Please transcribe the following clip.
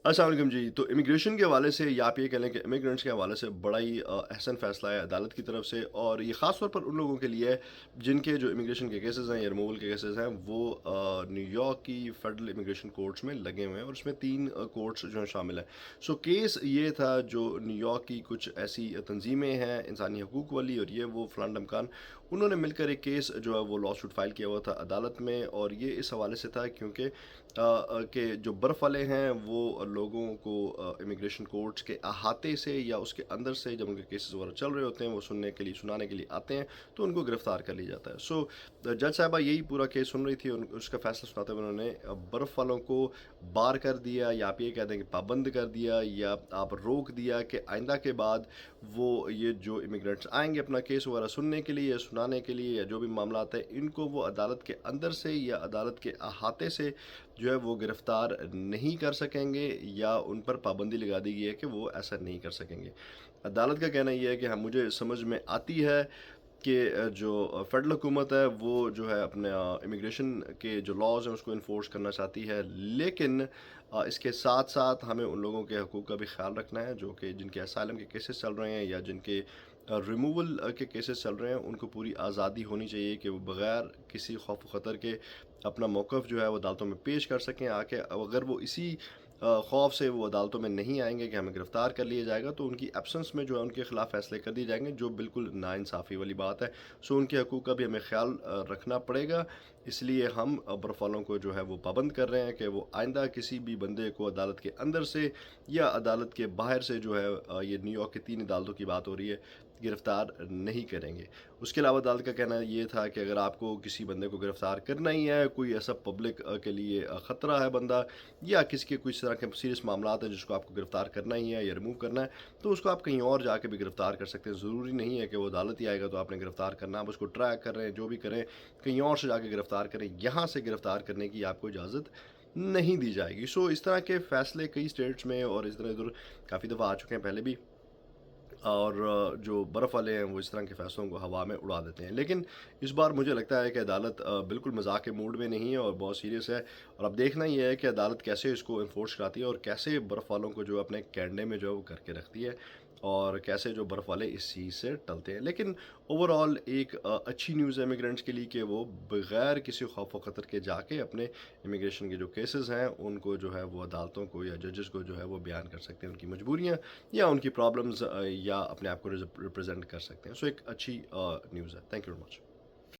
अस्सलाम वालेकुम जी। तो इमिग्रेशन के हवाले से या आप ये कह लें कि इमिग्रेंट्स के हवाले से बड़ा ही अहसन फ़ैसला है अदालत की तरफ से, और ये ख़ास तौर पर उन लोगों के लिए है जिनके जो इमिग्रेशन के केसेस हैं या रिमूवल के केसेस हैं वो न्यूयॉर्क की फेडरल इमिग्रेशन कोर्ट्स में लगे हुए हैं, और उसमें 3 कोर्ट्स जो हैं शामिल हैं। सो केस ये था, जो न्यूयॉर्क की कुछ ऐसी तंजीमें हैं इंसानी हकूक़ वाली, और ये वो फलान ढमकान, उन्होंने मिलकर एक केस जो है वो लॉ सूट फ़ाइल किया हुआ था अदालत में, और ये इस हवाले से था क्योंकि के जो बर्फ़ वाले हैं वो लोगों को इमिग्रेशन कोर्ट्स के अहाते से या उसके अंदर से, जब उनके केसेस वगैरह चल रहे होते हैं, वो सुनाने के लिए आते हैं, तो उनको गिरफ़्तार कर लिया जाता है। सो जज साहिबा यही पूरा केस सुन रही थी, उसका फ़ैसला सुनाते हुए उन्होंने बर्फ़ वालों को बार कर दिया, या आप ये कह दें कि पाबंद कर दिया, या आप रोक दिया कि आइंदा के बाद वो ये जो इमिग्रेंट्स आएंगे अपना केस वगैरह सुनने के लिए या सुनाने के लिए, या जो भी मामला है, इनको वो अदालत के अंदर से या अदालत के अहाते से जो है वो गिरफ़्तार नहीं कर सकेंगे, या उन पर पाबंदी लगा दी गई है कि वो ऐसा नहीं कर सकेंगे। अदालत का कहना ये है कि हाँ, मुझे समझ में आती है कि जो फ़ेडरल हुकूमत है वो जो है अपने इमिग्रेशन के जो लॉज़ हैं उसको इन्फ़ोर्स करना चाहती है, लेकिन इसके साथ-साथ हमें उन लोगों के हकूक़ का भी ख़्याल रखना है जो कि जिनके असाइलम के केसेस चल रहे हैं, या जिनके रिमूवल के केसेस चल रहे हैं। उनको पूरी आज़ादी होनी चाहिए कि वो बग़ैर किसी खौफ़ व ख़तर के अपना मौक़िफ़ जो है वो अदालतों में पेश कर सकें आके। अगर वो इसी खौफ से वो अदालतों में नहीं आएँगे कि हमें गिरफ़्तार कर लिया जाएगा, तो उनकी एब्सेंस में जो है उनके खिलाफ़ फ़ैसले कर दिए जाएँगे, जो बिल्कुल नाइंसाफ़ी वाली बात है। सो उनके हकूक़ का भी हमें ख़्याल रखना पड़ेगा। इसलिए हम बर्फ़ वालों को जो है वो पाबंद कर रहे हैं कि वो आइंदा किसी भी बंदे को अदालत के अंदर से या अदालत के बाहर से जो है ये न्यूयॉर्क की 3 अदालतों की बात हो रही है, गिरफ़्तार नहीं करेंगे। उसके अलावा अदालत का कहना ये था कि अगर आपको किसी बंदे को गिरफ़्तार करना ही है, कोई ऐसा पब्लिक के लिए ख़तरा है बंदा, या किसी के कुछ तरह के सीरियस मामलात हैं जिसको आपको गिरफ़्तार करना ही है या रिमूव करना है, तो उसको आप कहीं और जाके भी गिरफ़्तार कर सकते हैं। ज़रूरी नहीं है कि वो अदालत ही आएगा तो आपने गिरफ़्तार करना। आप उसको ट्रैक कर रहे हैं, जो भी करें, कहीं और से जाके गिरफ़्तार करें, यहाँ से गिरफ़्तार करने की आपको इजाज़त नहीं दी जाएगी। सो इस तरह के फ़ैसले कई स्टेट्स में और इस तरह इधर काफ़ी दफ़ा आ चुके हैं पहले भी, और जो बर्फ़ वाले हैं वो इस तरह के फ़ैसलों को हवा में उड़ा देते हैं। लेकिन इस बार मुझे लगता है कि अदालत बिल्कुल मज़ाक के मूड में नहीं है और बहुत सीरियस है, और अब देखना ये है कि अदालत कैसे इसको इन्फोर्स कराती है, और कैसे बर्फ़ वालों को जो है अपने कैंडे में जो है वो करके रखती है, और कैसे जो बर्फ़ वाले इस चीज़ से टलते हैं। लेकिन ओवरऑल एक अच्छी न्यूज़ है इमिग्रेंट्स के लिए कि वो बग़ैर किसी खौफ़ व ख़तर के जाके अपने इमिग्रेशन के जो केसेस हैं उनको जो है वो अदालतों को या जजेस को जो है वो बयान कर सकते हैं, उनकी मजबूरियाँ या उनकी प्रॉब्लम्स, या अपने आप को रिप्रेजेंट कर सकते हैं। सो एक अच्छी न्यूज़ है। Thank you very much.